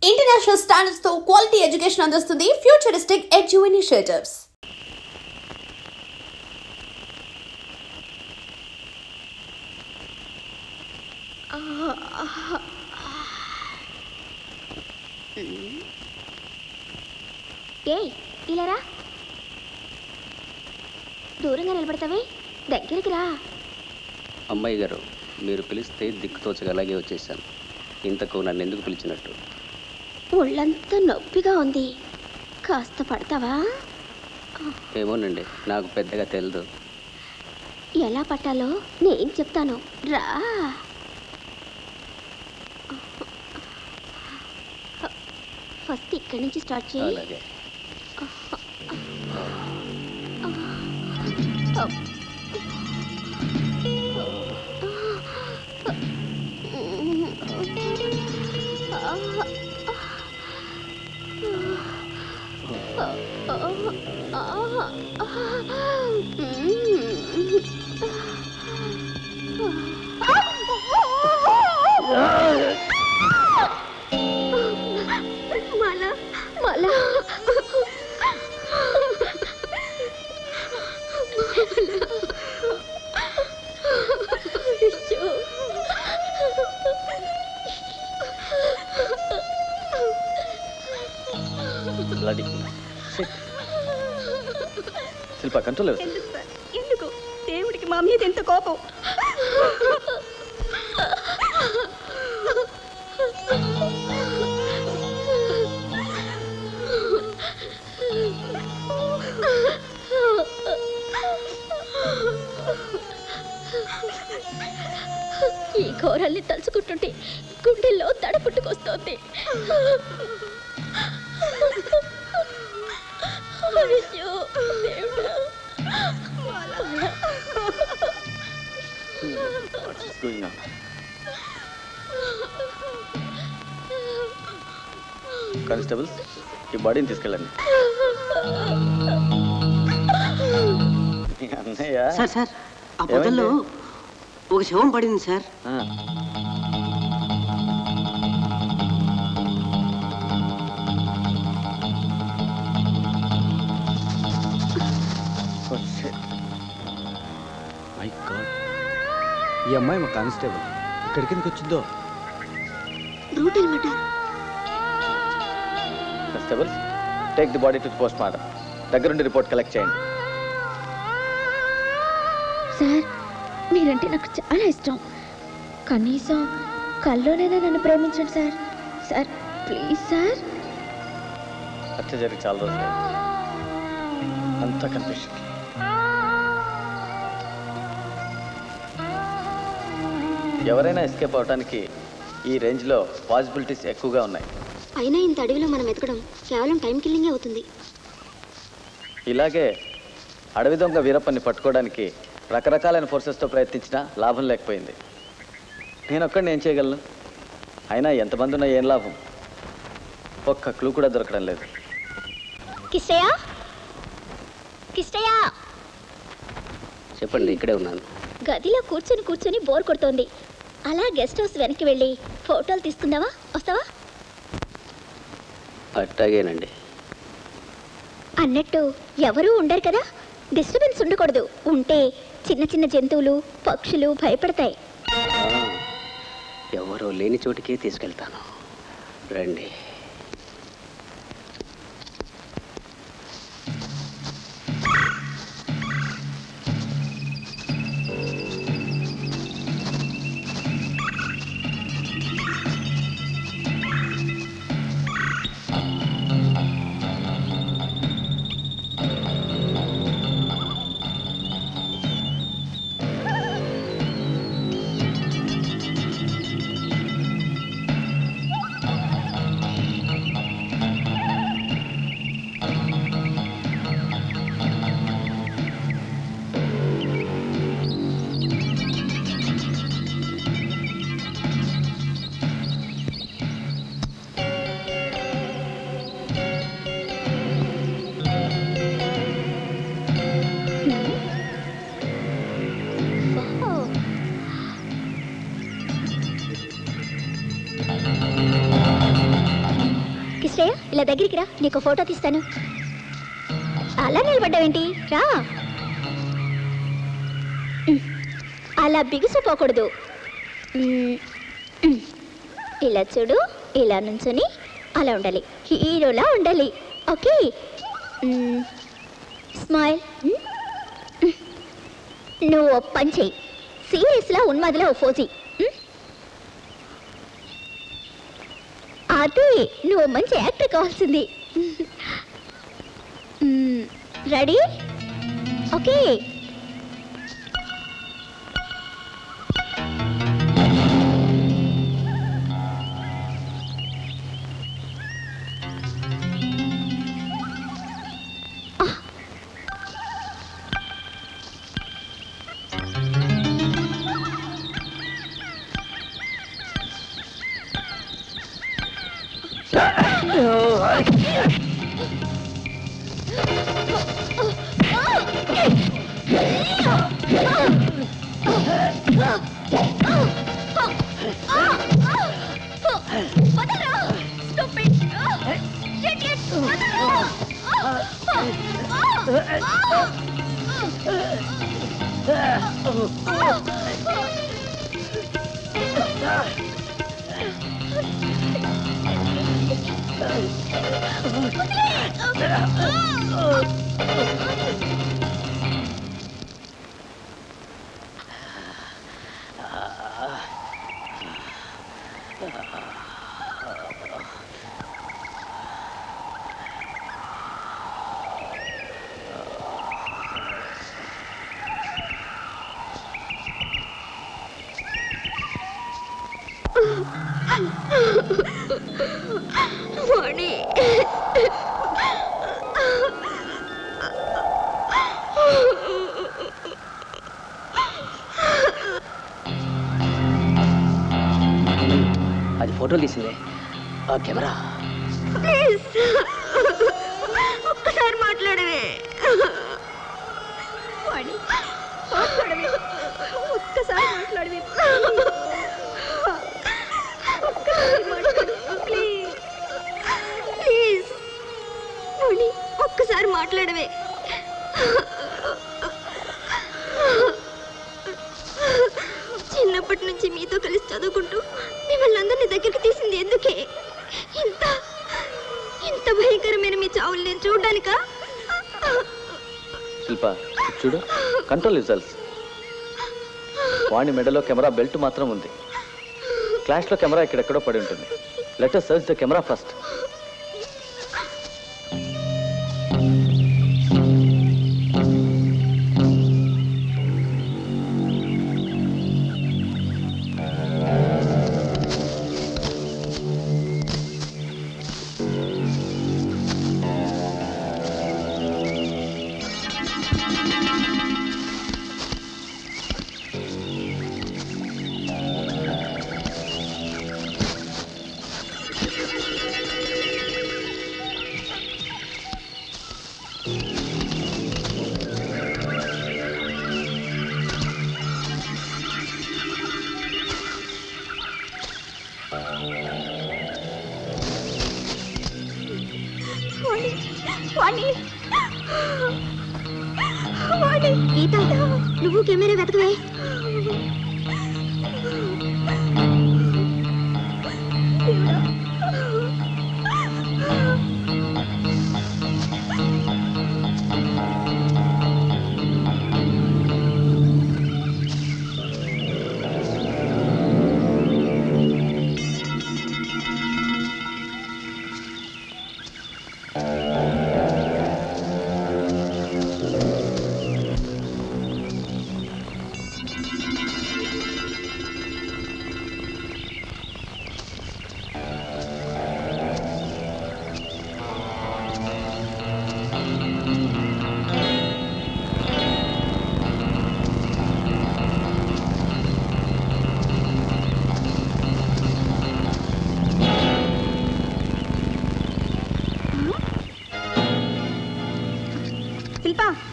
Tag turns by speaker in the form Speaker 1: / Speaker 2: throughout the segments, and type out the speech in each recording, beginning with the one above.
Speaker 1: International standards తో quality education అందిస్తుంది futuristic edu initiatives.
Speaker 2: ఏయ్ ఇలారా, దూరంగా నిలబడతావే, దగ్గరికి రా.
Speaker 3: అమ్మాయి గారు, మీరు పిలిస్తే దిక్కుతోచగా అలాగే వచ్చేసాను. ఇంతకు నన్ను ఎందుకు పిలిచినట్టు?
Speaker 2: ఒళ్ళంతా నొప్పిగా ఉంది, కాస్త పడతావా?
Speaker 3: ఏమోనండి, నాకు పెద్దగా తెలియదు.
Speaker 2: ఎలా పట్టాలో నేను చెప్తాను, రా. ఫస్ట్ ఇక్కడి నుంచి స్టార్ట్ చేయి.
Speaker 3: అలాగే. శిల్ప కంట్రోల్
Speaker 2: ఎందుకు? దేవుడికి మా మీద ఎంత కోపం. ఈ ఘోరాల్ని తలుచుకుంటుంటే గుండెల్లో దడ పుట్టుకొస్తోంది. అయ్యో దేవుడా.
Speaker 3: కానిస్టేబుల్స్, ఈ బాడీని తీసుకెళ్ళండి. అన్నయ్య
Speaker 4: సార్ సార్, ఆ పొదల్లో ఒక శవం పడింది సార్.
Speaker 5: మై గాడ్, ఈ అమ్మాయి మా కానిస్టేబుల్. ఇక్కడికి ఎందుకు వచ్చిందో?
Speaker 2: Brutal murder.
Speaker 3: Constables, take the body to post mortem. దగ్గరుండి రిపోర్ట్ కలెక్ట్ చేయండి.
Speaker 2: సార్, మీరంటే నాకు చాలా ఇష్టం. కనీసం కల్లోనైనా నన్ను ప్రేమించండి సార్. Sir please sir.
Speaker 3: హత్య జరిగి చాలా రోజులు, అంతా కన్ఫ్యూషన్. ఎవరైనా ఎస్కేప్ అవడానికి ఈ రేంజ్లో పాసిబిలిటీస్ ఎక్కువగా ఉన్నాయి.
Speaker 2: అయినా ఇంత అడవిలో మనం ఎతకడం కేవలం టైం కిల్లింగే అవుతుంది.
Speaker 3: ఇలాగే అడవి దొంగ వీరప్పని పట్టుకోవడానికి రకరకాలైన ఫోర్సెస్తో ప్రయత్నించినా లాభం లేకపోయింది. నేను ఒక్కడిని ఏం చేయగలను? అయినా ఎంతమంది ఉన్నా ఏం లాభం? ఒక్క క్లూ కూడా దొరకడం లేదు.
Speaker 2: కిష్టయ్య, కిష్టయ్య,
Speaker 3: చెప్పండి, ఇక్కడే ఉన్నాను.
Speaker 2: గదిలో కూర్చొని బోర్ కొడుతోంది. అలా గెస్ట్ హౌస్ వెనక్కి వెళ్ళి ఫోటోలు తీసుకుందావా? వస్తావా?
Speaker 3: అట్టాగేనండి.
Speaker 2: అన్నట్టు ఎవరూ ఉండరు కదా, డిస్టర్బెన్స్ ఉండకూడదు. ఉంటే చిన్న చిన్న జంతువులు, పక్షులు భయపడతాయి.
Speaker 3: ఎవరో లేని చోటికే తీసుకెళ్తాను, రండి.
Speaker 2: శ్రేయ ఇలా దగ్గరికి రా, నీకు ఫోటో తీస్తాను. అలా నిలబడ్డావేంటి? రా. అలా బిగుసిపోకూడదు. ఇలా చూడు, ఇలా నుంచొని అలా ఉండాలి, హీరోలా ఉండాలి. Okay, smile. నువ్వు ఓ పని చెయ్యి, సీరియస్లా ఉన్మాదిలో ఓ ఫోజీ. అదే నువ్వు మంచి యాక్టర్ కావాల్సింది. రెడీ? ఓకే.
Speaker 4: అది ఫోటోలు తీసిందే ఆ కెమెరా.
Speaker 2: ప్లీజ్ ఒక్కసారి మాట్లాడవే. ఒక్కసారి మాట్లాడవే ప్లీజ్. ప్లీజ్ మణి, ఒక్కసారి మాట్లాడవే. చిన్నప్పటి నుంచి మీతో కలిసి చదువుకుంటూ మిమ్మల్ని అందరినీ దగ్గరికి తీసింది ఎందుకే? ఇంత ఇంత భయంకరమైన మీ చావులు నేను చూడడానికా?
Speaker 3: శిల్ప చూడు, కంట్రోల్ రిజల్ట్స్. వాణి మెడలో కెమెరా బెల్ట్ మాత్రం ఉంది. క్లాష్లో కెమెరా ఇక్కడెక్కడో పడి ఉంటుంది. Let us search the camera first.
Speaker 2: గీత, నువ్వు కెమెరా వెతకవే.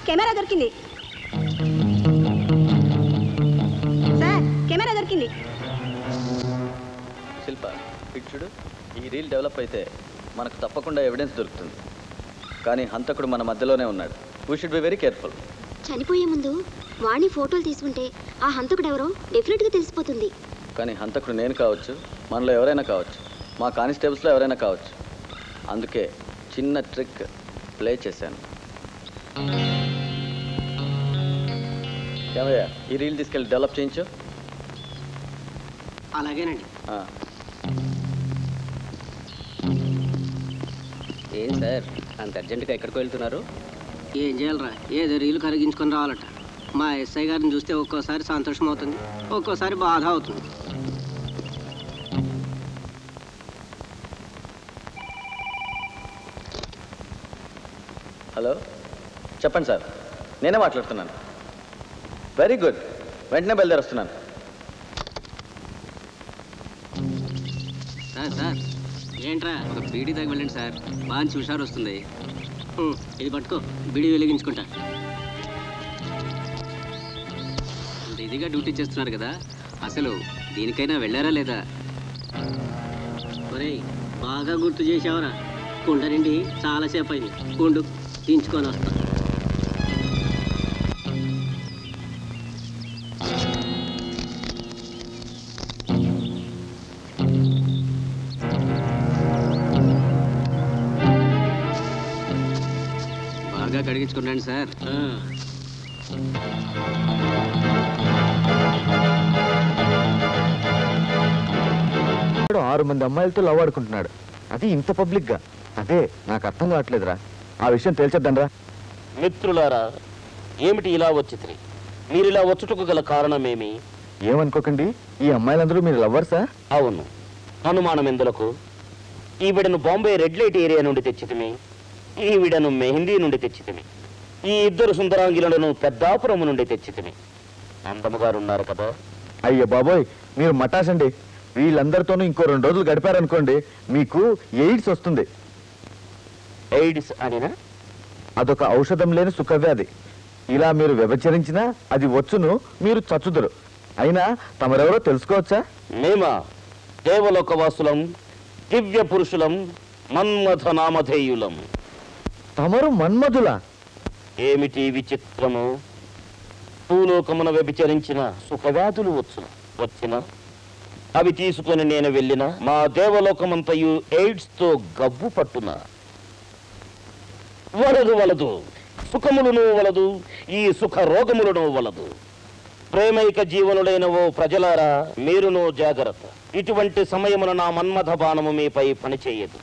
Speaker 2: కెమెరా దొరికింది సార్, కెమెరా దొరికింది.
Speaker 3: శిల్ప ఇటు చూడు, ఈ రీల్ డెవలప్ అయితే మనకు తప్పకుండా ఎవిడెన్స్ దొరుకుతుంది. కానీ హంతకుడు మన మధ్యలోనే ఉన్నాడు. We should be very careful.
Speaker 2: చనిపోయే ముందు వాణి ఫోటోలు తీసుకుంటే ఆ హంతకుడు ఎవరో డెఫినెట్గా తెలిసిపోతుంది.
Speaker 3: కానీ హంతకుడు నేను కావచ్చు, మనలో ఎవరైనా కావచ్చు, మా కానిస్టేబుల్స్లో ఎవరైనా కావచ్చు. అందుకే చిన్న ట్రిక్ ప్లే చేశాను. ఏమయ్యా, ఈ రీల్ తీసుకెళ్ళి డెవలప్ చేయించు.
Speaker 4: అలాగేనండి.
Speaker 6: ఏం సార్ అంత అర్జెంటుగా ఎక్కడికి వెళ్తున్నారు?
Speaker 4: ఏం చేయాలరా, ఏదో రీలు కరిగించుకొని రావాలట. మా ఎస్ఐ గారిని చూస్తే ఒక్కోసారి సంతోషం అవుతుంది, ఒక్కోసారి బాధ అవుతుంది.
Speaker 3: హలో, చెప్పండి సార్. నేనే మాట్లాడుతున్నాను. వెరీ గుడ్, వెంటనే బయలుదేరొస్తున్నాను.
Speaker 4: సార్ ఏంట్రా?
Speaker 6: ఒక బీడీ దగ్గర వెళ్ళండి సార్, మంచి హుషారు వస్తుంది.
Speaker 4: ఇది పట్టుకో, బిడి వెలిగించుకుంటా.
Speaker 6: అంత ఇదిగా డ్యూటీ చేస్తున్నారు కదా, అసలు దీనికైనా వెళ్ళారా లేదా?
Speaker 4: ఒరేయ్, బాగా గుర్తు చేసావరా. కుండ నిండి చాలాసేపు అయింది. కుండు దించుకొని వస్తా.
Speaker 6: బాగా కడిగించుకున్నాండి సార్.
Speaker 5: 6 మంది అమ్మాయిలతో లవ్ ఆడుకుంటున్నాడు, అది ఇంత పబ్లిక్గా. అదే నాకు అర్థం కావట్లేదురా. ఆ విషయం తేల్చేద్దాంరా.
Speaker 7: మిత్రులారా, ఏమిటి ఇలా వచ్చింది? మీరు ఇలా వచ్చుటకు గల కారణమేమి?
Speaker 5: ఏమనుకోకండి, ఈ అమ్మాయిలందరూ మీరు లవ్వర్సా?
Speaker 7: అవును. అనుమానం ఎందులకు? ఈవిడను బాంబే రెడ్ లైట్ ఏరియా నుండి తెచ్చితిమి, ఈవిడను మెహిందీ నుండి తెచ్చితిమి, ఈ ఇద్దరు సుందరాంగిలను పెద్దాపురము నుండి తెచ్చితిమి. అందముగారున్నారు కదా.
Speaker 5: అయ్య బాబోయ్, మీరు మటాసండి. వీళ్ళందరితోనూ ఇంకో 2 రోజులు గడిపారనుకోండి, మీకు ఎయిడ్స్ వస్తుంది.
Speaker 7: ఎయిడ్స్ అనినా?
Speaker 5: అదొక ఔషధం లేని సుఖవ్యాధి. ఇలా మీరు వ్యభిచరించినా అది వచ్చును, మీరు చచ్చుదురు. అయినా తమరెవరో తెలుసుకోవచ్చా?
Speaker 7: మేమా దేవలోకవాసులం, దివ్య పురుషులం, మన్మథ నామధేయులం.
Speaker 5: తమరు మన్మధులా?
Speaker 7: ఏమిటి విచిత్రము? భూలోకమున వ్యభిచరించిన సుఖవ్యాధులు వచ్చును. వచ్చిన అవి తీసుకొని నేను వెళ్ళిన మా దేవలోకమంతయు ఎయిడ్స్ తో గబ్బు పట్టున. వలదు వలదు, సుఖములను వలదు, ఈ సుఖ రోగములను వలదు. ప్రేమైక జీవనులైన ఓ ప్రజలారా, మీరునో జాగ్రత్త. ఇటువంటి సమయమున నా మన్మథ బాణము మీపై పనిచేయదు.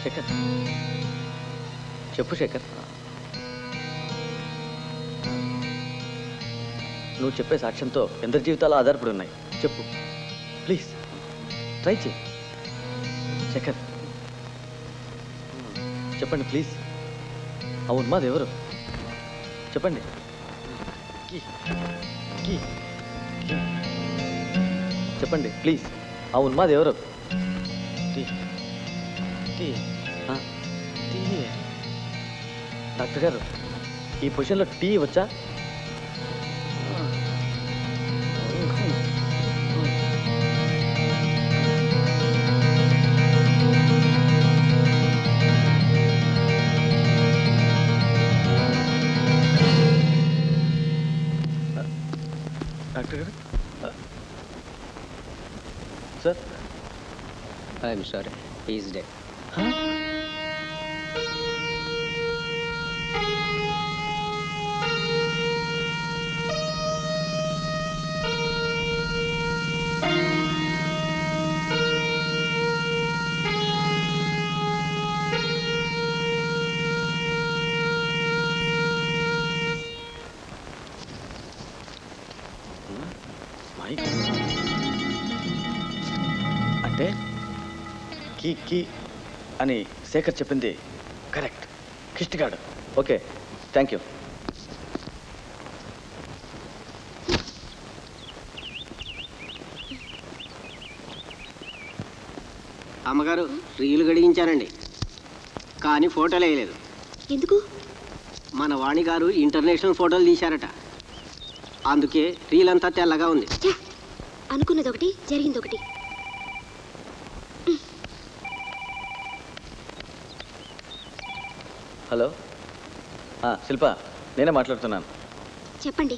Speaker 3: శేఖర్, చెప్పు శేఖర్. నువ్వు చెప్పే సాక్ష్యంతో ఎందరి జీవితాలు ఆధారపడి ఉన్నాయి. చెప్పు ప్లీజ్, ట్రై చేయి శేఖర్. చెప్పండి ప్లీజ్. ఆ ఉన్మాది ఎవరు? చెప్పండి. చెప్పండి ప్లీజ్. ఆ ఉన్మాది ఎవరు? డాక్టర్ గారు, ఈ పొజిషన్లో టీ వచ్చా? డాక్టర్ గారు, sir,
Speaker 6: I'm sorry, is dead.
Speaker 3: అంటే కీ కీ అని శేఖర్ చెప్పింది కరెక్ట్. కిష్టిగాడు. Okay, thank you.
Speaker 4: అమ్మగారు రీలు గడిగించానండి, కానీ ఫోటోలు వేయలేదు.
Speaker 2: ఎందుకు?
Speaker 4: మన వాణి గారు ఇంటర్నేషనల్ ఫోటోలు తీశారట, అందుకే రీల్ అంతా తెల్లగా ఉంది.
Speaker 2: అనుకున్నది ఒకటి, జరిగింది ఒకటి.
Speaker 3: హలో, శిల్ప, నేనే మాట్లాడుతున్నాను.
Speaker 2: చెప్పండి.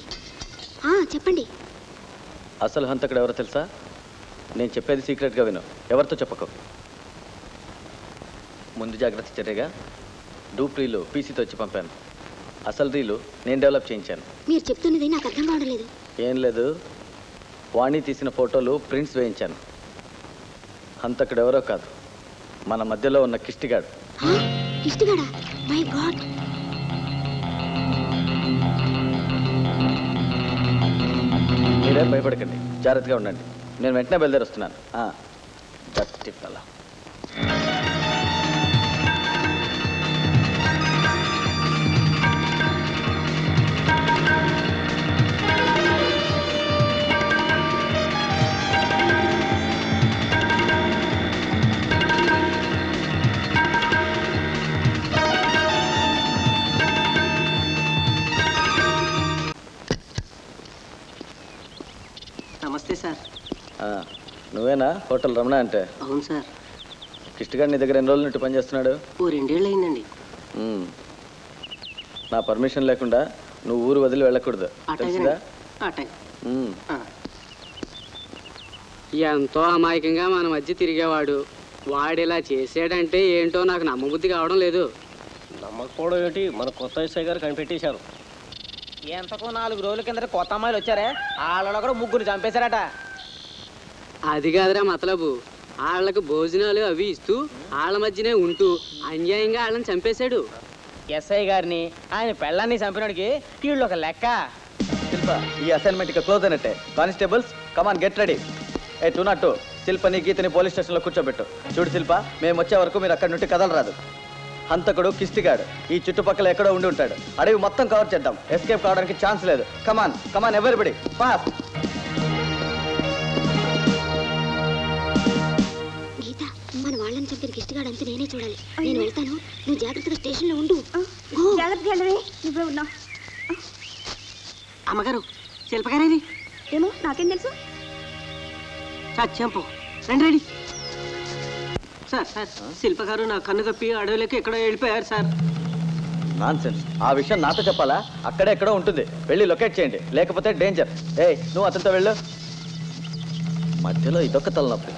Speaker 2: చెప్పండి.
Speaker 3: అసలు హంతకుడు ఎవరో తెలుసా? నేను చెప్పేది సీక్రెట్గా విను, ఎవరితో చెప్పకు. ముందు జాగ్రత్త చర్యగా డూప్ రీలు పీసీతో వచ్చి పంపాను. అసలు రీలు నేను డెవలప్ చేయించాను.
Speaker 2: మీరు చెప్తున్నది నాకు అర్థం కావడం లేదు. ఏం
Speaker 3: లేదు, వాణి తీసిన ఫోటోలు ప్రింట్స్ వేయించాను. హంతకుడు ఎవరో కాదు, మన మధ్యలో ఉన్న కిష్టిగాడు.
Speaker 2: కిష్టిగాడా? My God.
Speaker 3: మీరేం భయపడకండి, జాగ్రత్తగా ఉండండి. నేను వెంటనే బయలుదేరి వస్తున్నాను. అలా
Speaker 4: నమస్తే సార్.
Speaker 3: నువ్వేనా హోటల్ రమణ అంటే?
Speaker 4: అవును సార్.
Speaker 3: కిష్టిగాడు నీ దగ్గర ఎన్ని రోజుల నుండి పనిచేస్తున్నాడు?
Speaker 4: 2 ఏళ్ళు అయిందండి.
Speaker 3: నా పర్మిషన్ లేకుండా నువ్వు ఊరు వదిలి వెళ్ళకూడదు, తెలిసిందా?
Speaker 8: ఎంతో అమాయకంగా మన మధ్య తిరిగేవాడు వాడు ఇలా చేసాడంటే ఏంటో నాకు నమ్మబుద్ధి కావడం లేదు.
Speaker 4: నమ్మకపోవడం ఏంటి, మన కొత్త ఎస్ఐ గారు కనిపెట్టేశారు.
Speaker 9: ఎంతకు 4 రోజుల కింద కొత్త అమ్మాయిలు వచ్చారే, వాళ్ళలో కూడా 3 చంపేశారట.
Speaker 8: అది కాదురా మతలబు, వాళ్ళకు భోజనాలు అవి ఇస్తూ వాళ్ళ మధ్యనే ఉంటూ అన్యాయంగా వాళ్ళని చంపేశాడు.
Speaker 9: ఎస్ఐ గారిని ఆయన పెళ్ళాన్ని చంపినోడికి వీళ్ళు ఒక లెక్క.
Speaker 3: శిల్ప, ఈ అసైన్మెంట్ ఇక క్లోజ్ అయినట్టే. కానిస్టేబుల్స్, కమాన్, గెట్ రెడీ. 202 శిల్పని గీతని పోలీస్ స్టేషన్లో కూర్చోబెట్టు. చూడు శిల్ప, మేము వచ్చే వరకు మీరు అక్కడి నుండి కదలరాదు. హంతకుడు కిష్టిగాడు ఈ చుట్టుపక్కల ఎక్కడో ఉండి ఉంటాడు. అడవి మొత్తం కవర్ చేద్దాం, ఎస్కేప్ కావడానికి ఛాన్స్ లేదు. కమాన్ కమాన్ ఎవరిబడి, ఫాస్ట్.
Speaker 2: గీత, మన వాళ్ళని చంపిన కిష్టిగాడు అంతా నేనే చూడాలి. నేను వెళ్తాను, నువ్వు జాగ్రత్తగా స్టేషన్లో ఉండు.
Speaker 10: నువ్వే ఉన్నావు.
Speaker 4: అమ్మగారు, శిల్పగారేది?
Speaker 10: ఏమో నాకేం తెలుసు.
Speaker 4: చంపు, రండి రెడీ. సార్ సార్, శిల్ప గారు నా కన్ను కప్పి అడవిలోకి ఎక్కడో వెళ్ళిపోయారు సార్.
Speaker 3: నాన్సెన్స్, ఆ విషయం నాతో చెప్పాలా? అక్కడే ఎక్కడో ఉంటుంది, వెళ్ళి లొకేట్ చేయండి, లేకపోతే డేంజర్. నువ్వు అతనితో వెళ్ళు. మధ్యలో ఇదొక తలనొప్పి.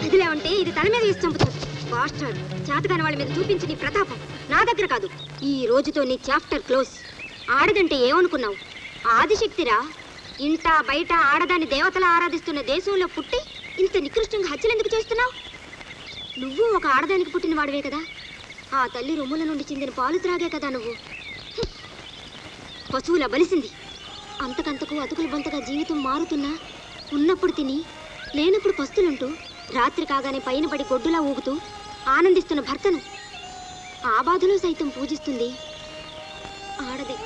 Speaker 2: అదిలా ఉంటే ఇది తల మీద వేసి చంపుతుంది. బాస్టర్డ్, చేతగాని వాళ్ళ మీద చూపించి నీ ప్రతాపం నా దగ్గర కాదు. ఈ రోజుతో నీ చాప్టర్ క్లోజ్. ఆడదంటే ఏమనుకున్నావు? ఆదిశక్తిరా. ఇంట బయట ఆడదాన్ని దేవతలా ఆరాధిస్తున్న దేశంలో పుట్టి ఇంత నికృష్టంగా హత్యలు ఎందుకు చేస్తున్నావు? నువ్వు ఒక ఆడదానికి పుట్టిన వాడివే కదా. ఆ తల్లి రొమ్ముల నుండి చెందిన పాలు త్రాగే కదా నువ్వు. పశువుల బలిసింది. అంతకంతకు అతుకులు బొంతగా జీవితం మారుతున్నా ఉన్నప్పుడు తిని లేనప్పుడు పస్తులుంటూ రాత్రి కాగానే పైన పడి గొడ్డులా ఊగుతూ ఆనందిస్తున్న భర్తను ఆ బాధలో సైతం పూజిస్తుంది ఆడది.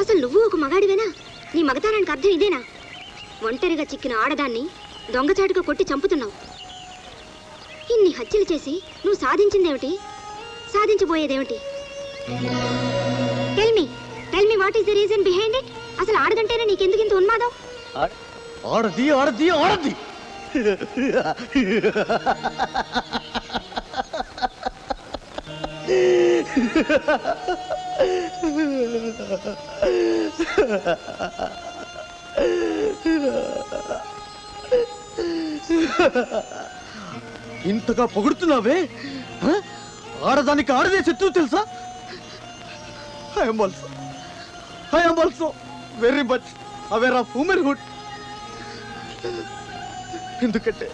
Speaker 2: అసలు నువ్వు ఒక మగాడివేనా? నీ మగతారానికి అర్థం ఇదేనా? ఒంటరిగా చిక్కిన ఆడదాన్ని దొంగచాటుగా కొట్టి చంపుతున్నావు. ఇన్ని హత్యలు చేసి నువ్వు సాధించిందేమిటి? సాధించబోయేదేమిటి? Tell me what is the reason behind it? అసలు ఆడదంటేనే నీకెందుకు ఇంత ఉన్మాదం?
Speaker 3: ఆడది ఆడది ఆడది
Speaker 11: ఇంతగా పొగుడుతున్నావే? ఆడదానికి ఆడదే శత్రువు తెలుసా? I am also very much aware of womanhood. ఎందుకంటే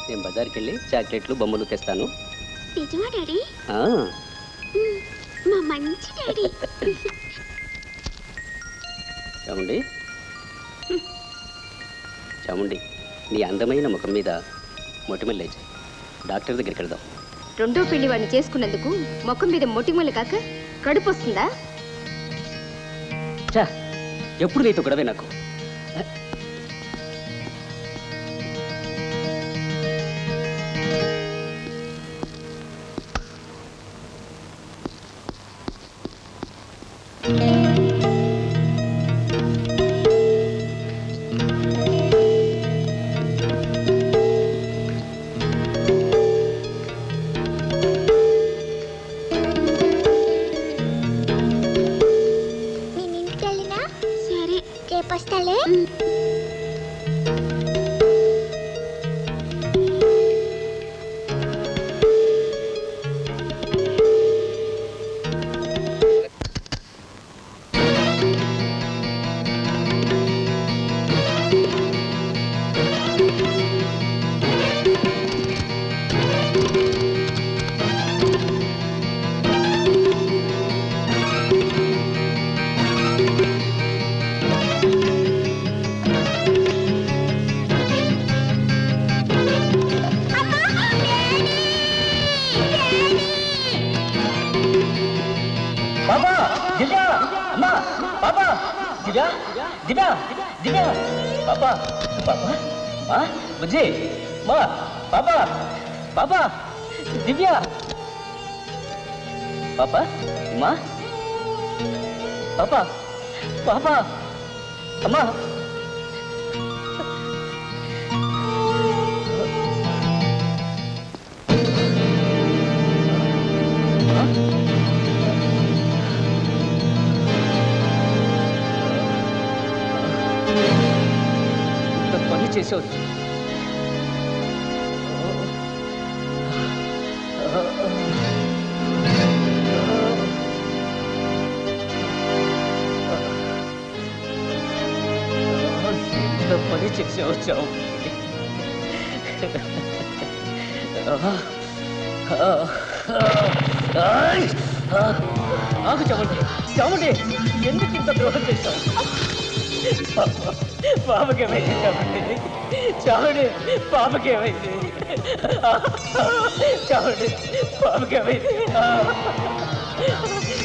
Speaker 6: నేను బజార్కి వెళ్ళి చాక్లెట్లు బొమ్మలు తెస్తాను.
Speaker 10: నిజమా డాడీ?
Speaker 6: ఆ.
Speaker 10: మా మంచి డాడీ.
Speaker 6: చాముండి చాముండి, నీ అందమైన ముఖం మీద మొటిమలు లేచి డాక్టర్ దగ్గరికి వెళ్దాం.
Speaker 2: రెండో పెళ్లి వాడిని చేసుకున్నందుకు ముఖం మీద మొటిమలు కాక కడుపు వస్తుందా?
Speaker 6: చా, ఎప్పుడు నీతో గొడవే నాకు.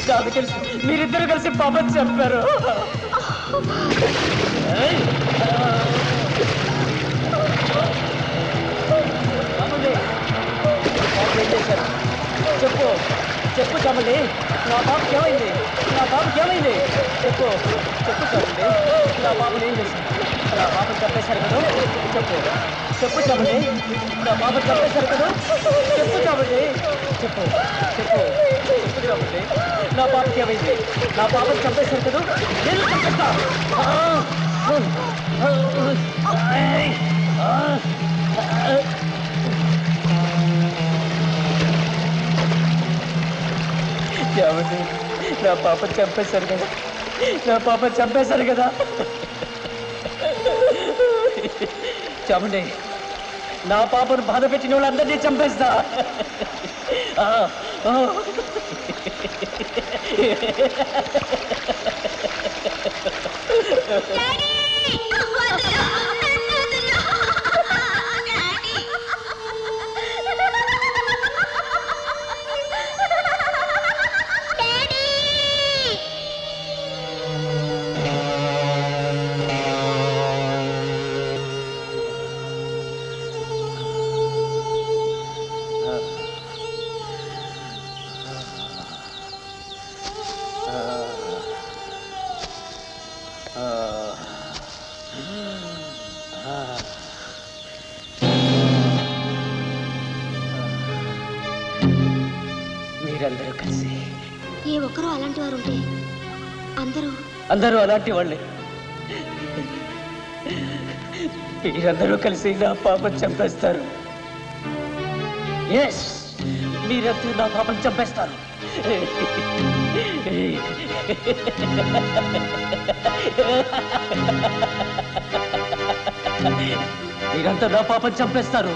Speaker 12: నాకు తెలుసు మీరిద్దరు కలిసి పాపని చంపారు. చెప్పు చెప్పు చాముండి, నా బాబుకి ఏమైంది? నా బాబుకి ఏమైంది? చెప్పు చెప్పు చాముండి, నా బాబుని ఏం చేసింది? నా బాబుని చంపేశారు కదా? చెప్పు చెప్పు చాముండి, నా బాబుని చంపేశారు కదా? చెప్పు చాముండి, చెప్పు చెప్పు చెప్పు చాముండి, నా బాబుకి ఏమైంది? నా బాబుని చంపేశారు కదా? నేను చంపేస్తా. చాముండి, నా పాప చంపేశారు కదా? నా పాప చంపేశారు కదా? చాముండి, నా పాపను బాధ పెట్టిన వాళ్ళందరినీ చంపేస్తా. మీరందరూ కలిసి
Speaker 2: ఏ ఒక్కరూ అలాంటి వారు ఉంటే
Speaker 12: అందరూ అలాంటి వాళ్ళే. మీరందరూ కలిసి నా పాపం చంపేస్తారు. ఎస్, మీరందరూ నా పాపం చంపేస్తారు. మీరంతా నా పాపం చంపేస్తారు.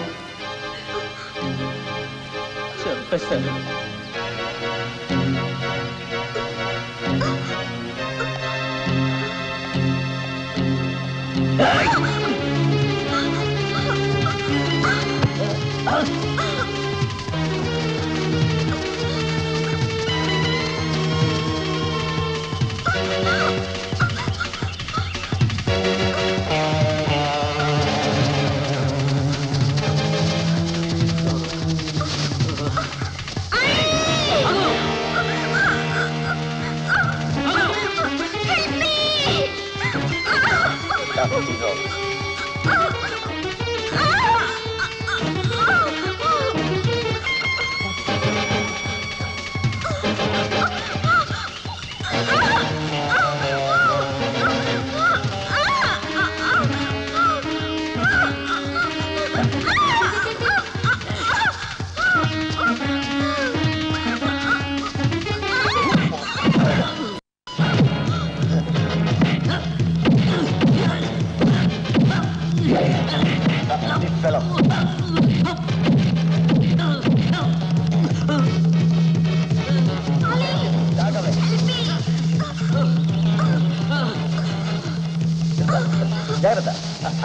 Speaker 3: జాగ్రత్త.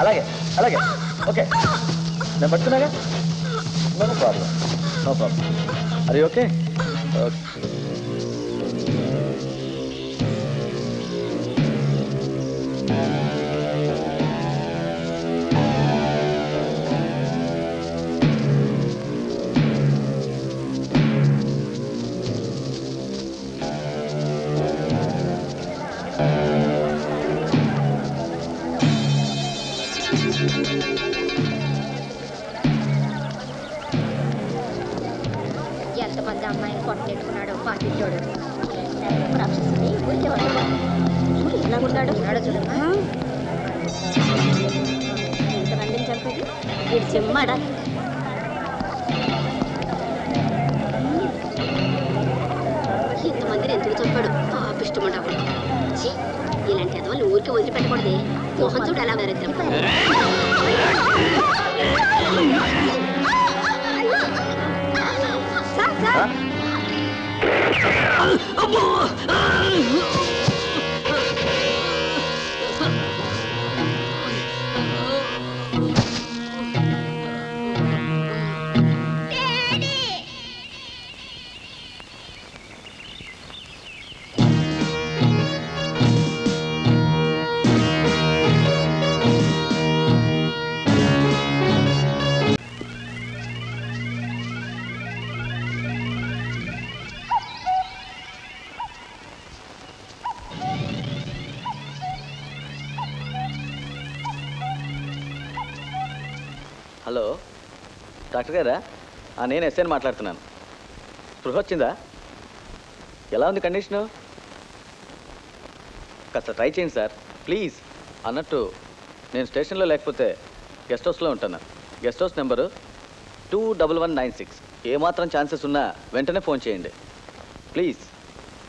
Speaker 3: అలాగే అలాగే. ఓకే, నేను పడుతున్నాగా. No problem, no problem. అది ఓకే. ఓకే.
Speaker 2: ఎంతమంది అమ్మాయిని కొట్టెట్టుకున్నాడు పాటించాడు. రాక్షసుని ఊరికే చూడు ఎలా ఉన్నాడు. ఉన్నాడో చూడమ్మా, ఎంతమందిని చంపేది వీడు చెమ్మాడా. ఇంతమందిని ఎందుకు చంపాడు పాపిష్టమంటాడు. ఇలాంటి ఎదవలు ఊరికే వదిలిపెట్టకూడదే. మోహన్ చూడు అలా వేరేద్దాం.
Speaker 3: హలో డాక్టర్ గారా? నేను ఎస్ఐని మాట్లాడుతున్నాను. స్పృహ వచ్చిందా? ఎలా ఉంది కండిషను? కాస్త ట్రై చేయండి సార్ ప్లీజ్. అన్నట్టు నేను స్టేషన్లో లేకపోతే గెస్ట్ హౌస్లో ఉంటాను. Guest house number 21196. ఏమాత్రం ఛాన్సెస్ ఉన్నా వెంటనే ఫోన్ చేయండి ప్లీజ్,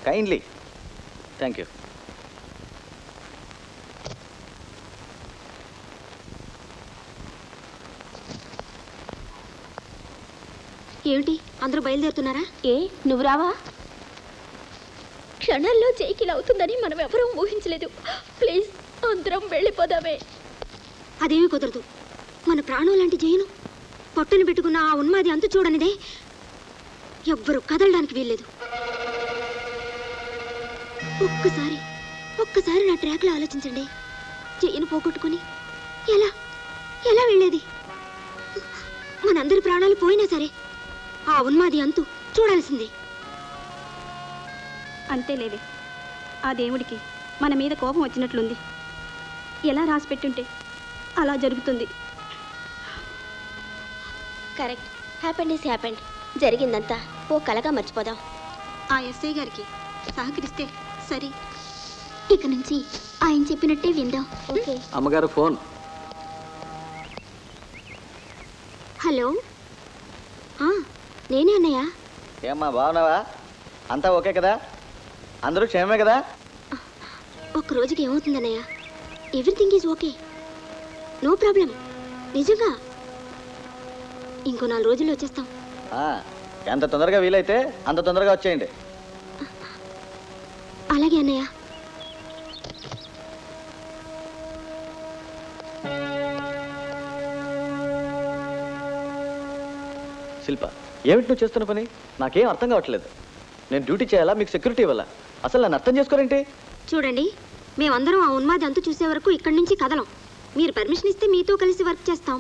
Speaker 3: కైండ్లీ. Thank you.
Speaker 2: ఏమిటి అందరూ బయలుదేరుతున్నారా?
Speaker 10: ఏ నువ్వు రావా? క్షణంలో జైకిల్ అవుతుందని మనం ఎవరూ ఊహించలేదు. ప్లీజ్ అందరం వెళ్ళిపోదామే.
Speaker 2: అదేమీ కుదరదు. మన ప్రాణం లాంటి జైను పొట్టను పెట్టుకున్న ఆ ఉన్మాది అంతు చూడనిదే. ఎవ్వరూ కదలడానికి వీల్లేదు. ఒక్కసారి నా ట్రాక్లో ఆలోచించండి. జైను పోగొట్టుకుని ఎలా ఎలా వెళ్ళేది? మనందరి ప్రాణాలు పోయినా సరే ఆ ఉన్మాది అంతు చూడాల్సిందే.
Speaker 10: అంతేలేవే, ఆ దేవుడికి మన మీద కోపం వచ్చినట్లుంది. ఎలా రాసి పెట్టుంటే అలా జరుగుతుంది.
Speaker 2: కరెక్ట్. Happened is happened. జరిగిందంతా ఓ కలగా మర్చిపోదాం.
Speaker 10: ఆ ఎస్ఐ గారికి సహకరిస్తే సరే.
Speaker 2: ఇక నుంచి ఆయన చెప్పినట్టే విందాం. ఓకే.
Speaker 3: అమ్మగారు ఫోన్.
Speaker 2: హలో, నేనే అన్నయ్య.
Speaker 3: ఏమ్మా బాగున్నావా? అంతా ఓకే కదా? అందరూ క్షేమమే కదా?
Speaker 2: ఒక్క రోజుకి ఏమవుతుంది అన్నయ్య? Everything is okay, no problem. నిజంగా ఇంకో 4 రోజుల్లో వచ్చేస్తాం.
Speaker 3: ఎంత తొందరగా వీలైతే అంత తొందరగా వచ్చేయండి.
Speaker 2: అలాగే అన్నయ్య.
Speaker 3: శిల్ప, ఏమిటి నువ్వు చేస్తున్న పని? నాకేం అర్థం కావట్లేదు. నేను డ్యూటీ చేయాలా, మీకు సెక్యూరిటీ ఇవ్వాలా? అసలు నన్ను అర్థం చేసుకోరేంటి?
Speaker 2: చూడండి, మేమందరం ఆ ఉన్మాది అంతు చూసే వరకు ఇక్కడి నుంచి కదలం. మీరు పర్మిషన్ ఇస్తే మీతో కలిసి వర్క్ చేస్తాం,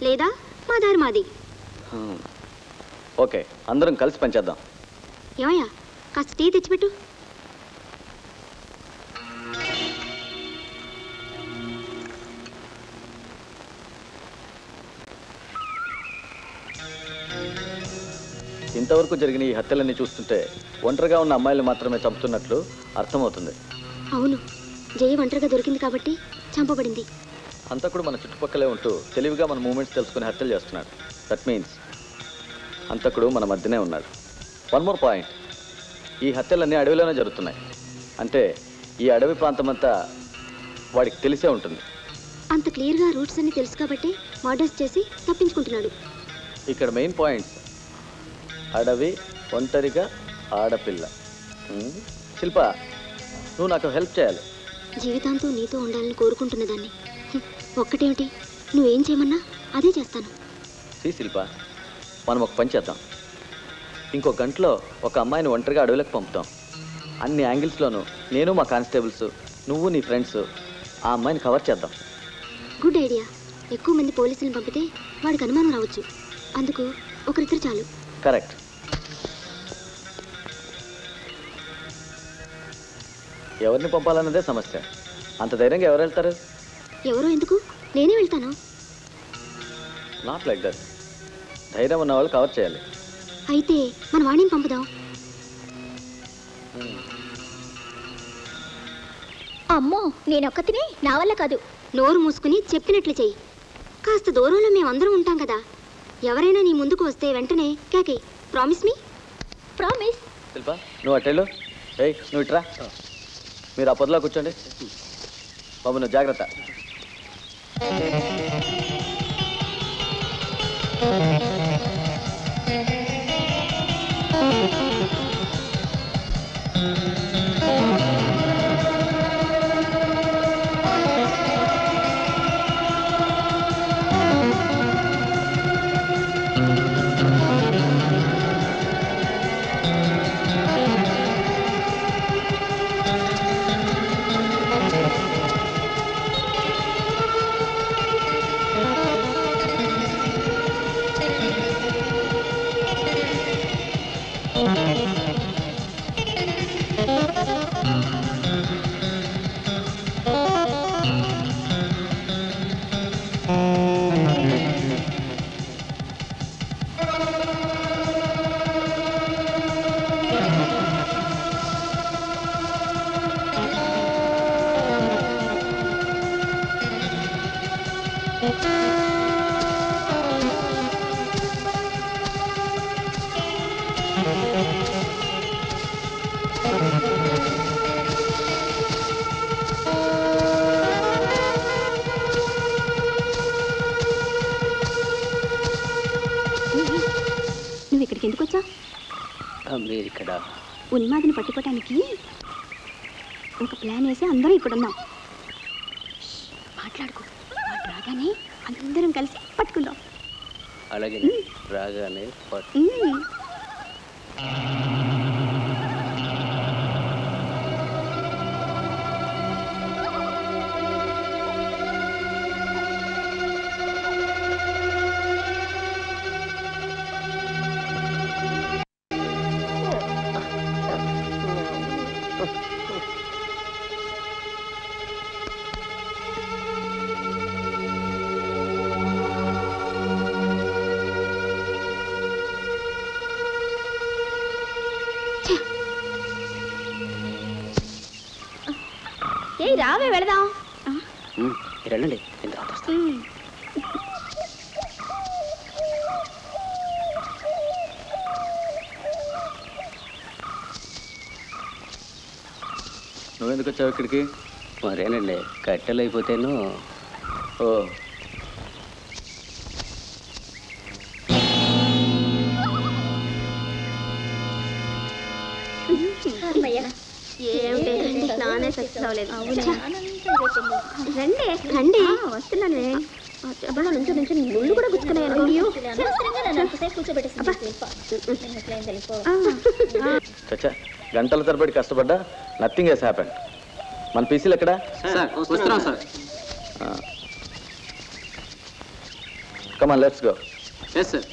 Speaker 2: లేదా మా దారి మాది.
Speaker 3: ఓకే, అందరం కలిసి పనిచేద్దాం.
Speaker 2: ఏమయ్యా, కాస్త టీ తెచ్చిపెట్టు.
Speaker 3: ఇంతవరకు జరిగిన ఈ హత్యలన్నీ చూస్తుంటే ఒంటరిగా ఉన్న అమ్మాయిలు మాత్రమే చంపుతున్నట్లు అర్థమవుతుంది.
Speaker 2: అవును, జయ ఒంటరిగా దొరికింది కాబట్టి చంపబడింది.
Speaker 3: అంతా కూడా మన చుట్టుపక్కలే ఉంటూ తెలివిగా మన మూమెంట్స్ తెలుసుకుని హత్యలు చేస్తున్నాడు. దట్ మీన్స్ అంతకుడు మన మధ్యనే ఉన్నాడు. వన్ మోర్ పాయింట్, ఈ హత్యలన్నీ అడవిలోనే జరుగుతున్నాయి. అంటే ఈ అడవి ప్రాంతం అంతా వాడికి తెలిసే ఉంటుంది.
Speaker 2: అంత క్లియర్గా రూట్స్ అన్ని తెలుసు కాబట్టి మర్డర్స్ చేసి తప్పించుకుంటున్నాడు.
Speaker 3: ఇక్కడ మెయిన్ పాయింట్స్: అడవి, ఒంటరిగా, ఆడపిల్ల. శిల్ప, నువ్వు నాకు హెల్ప్ చేయాలి.
Speaker 2: జీవితాంతం నీతో ఉండాలని కోరుకుంటున్న దాన్ని. ఒక్కటేమిటి, నువ్వేం చేయమన్నా అదే చేస్తాను.
Speaker 3: శిల్ప, మనం ఒక పని చేద్దాం. ఇంకో గంటలో ఒక అమ్మాయిని ఒంటరిగా అడవులకు పంపుతాం. అన్ని యాంగిల్స్లోనూ నేను, మా కానిస్టేబుల్స్, నువ్వు, నీ ఫ్రెండ్స్ ఆ అమ్మాయిని కవర్ చేద్దాం.
Speaker 2: Good idea. ఎక్కువ మంది పోలీసులను పంపితే వాడికి అనుమానం రావచ్చు. అందుకు ఒకరిద్దరు చాలు.
Speaker 3: కరెక్ట్. ఎవరిని పంపాలన్నదే సమస్య. అంత ధైర్యంగా ఎవరు వెళ్తారు?
Speaker 2: ఎవరో ఎందుకు, నేనే వెళ్తాను.
Speaker 3: Not like that. ధైర్యం ఉన్న వాళ్ళు కవర్ చేయాలి.
Speaker 2: అయితే మన వాణిని పంపుదాం. అమ్మో, నేనొక్కతినే, నా వల్ల కాదు. నోరు మూసుకుని చెప్పినట్లు చెయ్యి. కాస్త దూరంలో మేమందరం ఉంటాం కదా. ఎవరైనా నీ ముందుకు వస్తే వెంటనే కేకే. ప్రామిస్ మీ? ప్రామిస్.
Speaker 3: శిల్ప, నువ్వు అట్టేళ్ళు. ఏయ్, నువ్వు ఇట్రా. మీరు ఆ పొదలో కూర్చోండి. బాబు, నువ్వు జాగ్రత్త.
Speaker 10: నువ్వు ఇక్కడికి ఎందుకు వచ్చావు?
Speaker 6: మీరు ఇక్కడ
Speaker 10: ఉన్మాదిని పట్టుకోవటానికి ఒక ప్లాన్ వేసి అందరూ ఇక్కడ ఉన్నాం. మాట్లాడుకో, వాడు రాగానే అందరం కలిసి పట్టుకుందాం.
Speaker 6: అలాగే రాగానే
Speaker 10: ఏ రావే వెళదాం.
Speaker 6: మీరు వెళ్ళండి, నేను తర్వాత వస్తాను.
Speaker 3: నువ్వెందుకు వచ్చావు ఇక్కడికి?
Speaker 6: మరేనండి, కట్టెలు అయిపోతేను.
Speaker 3: ఓ
Speaker 10: నానే సక్సెస్ అవ్వలేదు. రండి రండి, వస్తున్నాను. అబ్బా నుంచి ముళ్ళు కూడా గుచ్చుకున్నాయి.
Speaker 3: చచ్చా, గంటల తరబడి కష్టపడ్డా నథింగ్ హెస్ హ్యాపెండ్. మన పీసీలు ఎక్కడా? Come on, let's go.
Speaker 8: Yes sir.